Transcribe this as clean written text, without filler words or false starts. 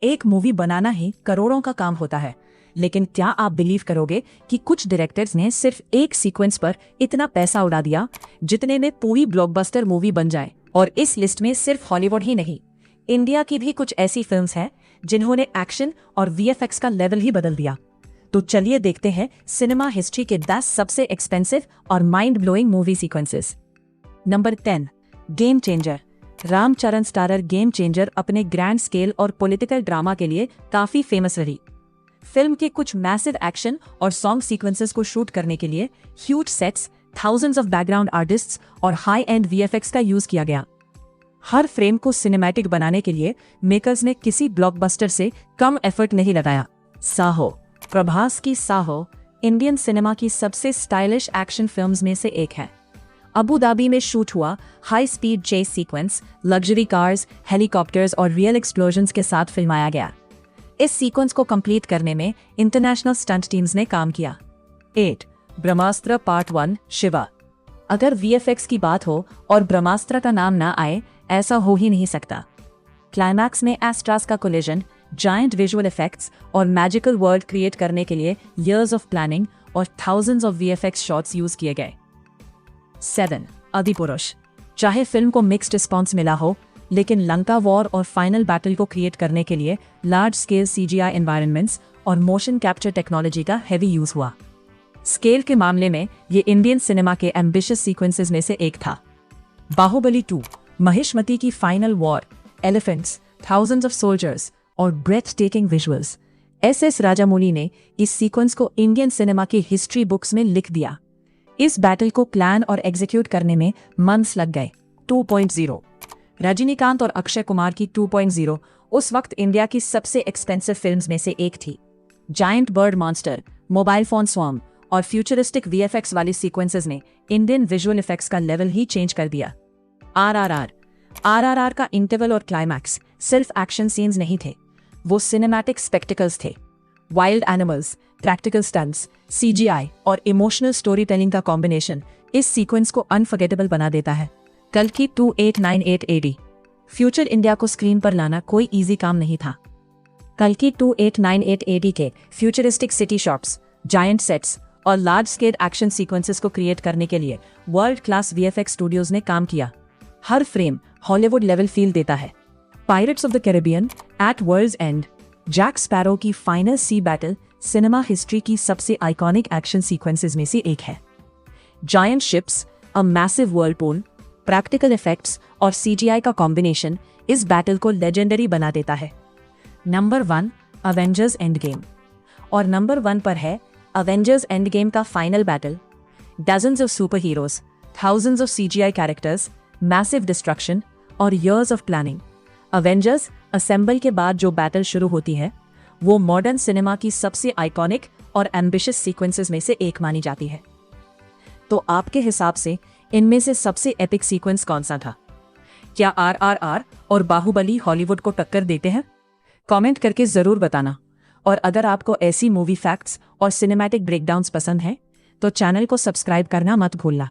एक मूवी बनाना ही करोड़ों का काम होता है, लेकिन क्या आप बिलीव करोगे कि कुछ डायरेक्टर्स ने सिर्फ एक सीक्वेंस पर इतना पैसा उड़ा दिया जितने में पूरी ब्लॉकबस्टर मूवी बन जाए। और इस लिस्ट में सिर्फ हॉलीवुड ही नहीं, इंडिया की भी कुछ ऐसी फिल्म्स हैं जिन्होंने एक्शन और वीएफएक्स का लेवल ही बदल दिया। तो चलिए देखते हैं सिनेमा हिस्ट्री के 10 सबसे एक्सपेंसिव और mind blowing movie sequences. Number 10, game changer. Ram Charan starrer game changer अपने ग्रैंड स्केल और पॉलिटिकल ड्रामा के लिए काफी फेमस रही। फिल्म के कुछ मैसिव एक्शन और सॉन्ग सीक्वेंसेस को शूट करने के लिए huge sets, thousands of background artists और हाई एंड वीएफएक्स का यूज किया गया। हर फ्रेम को सिनेमैटिक बनाने के लिए मेकर्स ने किसी ब्लॉकबस्टर से कम एफर्ट नहीं लगाया। साहो। प्रभास की साहो इंडियन सिनेमा की सबसे स्टाइलिश एक्शन फिल्म्स में से एक है। अबू धाबी में शूट हुआ high speed chess sequence luxury cars, helicopters और रियल एक्सप्लोजन्स के साथ फिल्माया गया। इस सीक्वेंस को कंप्लीट करने में इंटरनेशनल स्टंट टीम्स ने काम किया। 8, ब्रह्मास्त्र पार्ट 1 शिवा। अगर वीएफएक्स की बात हो और ब्रह्मास्त्र का नाम ना आए, ऐसा हो ही नहीं सकता। क्लाइमैक्स में एस्ट्रास का कोलिजन, जायंट विजुअल इफेक्ट्स और मैजिकल वर्ल्ड क्रिएट करने के लिए ईयर्स ऑफ प्लानिंग और thousands of VFX shots use किए गए। 7, आदिपुरुष। चाहे फिल्म को मिक्स्ड रिस्पॉन्स मिला हो, लेकिन लंका वॉर और फाइनल बैटल को क्रिएट करने के लिए लार्ज स्केल सीजीआई एनवायरनमेंट्स और मोशन कैप्चर टेक्नोलॉजी का हेवी यूज हुआ। स्केल के मामले में ये इंडियन सिनेमा के एम्बिशियस सीक्वेंसेस में से एक था। बाहुबली 2, महिष्मती की final war, elephants, thousands of soldiers और breathtaking visuals. S Rajamouli ने इस सीक्वेंस को इंडियन सिनेमा की हिस्ट्री बुक्स में लिख दिया। इस बैटल को प्लान और एग्जीक्यूट करने में मंथ्स लग गए। 2.0, रजनीकांत और अक्षय कुमार की 2.0 उस वक्त इंडिया की सबसे एक्सपेंसिव फिल्म्स में से एक थी। Giant bird monster, mobile phone swarm और फ्यूचरिस्टिक वीएफएक्स वाली सीक्वेंसेस ने इंडियन विजुअल इफेक्ट्स का लेवल ही चेंज कर दिया। आरआरआर का इंटरवल और क्लाइमैक्स सिर्फ एक्शन सीन्स नहीं थे, वो सिनेमैटिक स्पेक्टिकल्स थे। Wild animals, practical stunts, CGI और इमोशनल स्टोरी टेलिंग का कॉम्बिनेशन इस सीक्वेंस को अनफॉरगेटेबल बना देता है। कल्कि 2898 AD। फ्यूचर इंडिया को स्क्रीन पर लाना कोई इजी काम नहीं था। कल्कि 2898 AD के futuristic city shots, giant sets और लार्ज स्केल एक्शन सीक्वेंसेस को क्रिएट करने के लिए वर्ल्ड क्लास वीएफएक्स स्टूडियोज ने काम किया। हर फ्रेम हॉलीवुड लेवल फील देता है। Pirates of the Caribbean, At World's End, Jack Sparrow की final sea battle cinema history की सबसे आइकॉनिक एक्शन सीक्वेंसेस में से एक है। Giant ships, a massive whirlpool, practical effects और सीजीआई का कॉम्बिनेशन इस बैटल को लेजेंडरी बना देता है। Number 1, Avengers Endgame. और नंबर 1 पर है अवेंजर्स एंड गेम का final battle. Dozens of superheroes, thousands of CGI characters, massive destruction और years of planning. Avengers assemble के बाद जो बैटल शुरू होती है, वो मॉडर्न सिनेमा की सबसे आइकॉनिक और एम्बिशियस सीक्वेंसेस में से एक मानी जाती है। तो आपके हिसाब से इनमें से सबसे एपिक सीक्वेंस कौन सा था? क्या आरआरआर और बाहुबली हॉलीवुड को टक्कर देते हैं? कमेंट करके जरूर बताना। और अगर आपको ऐसी मूवी फैक्ट्स और सिनेमैटिक ब्रेकडाउन्स पसंद हैं, तो चैनल को सब्सक्राइब करना मत भूलना।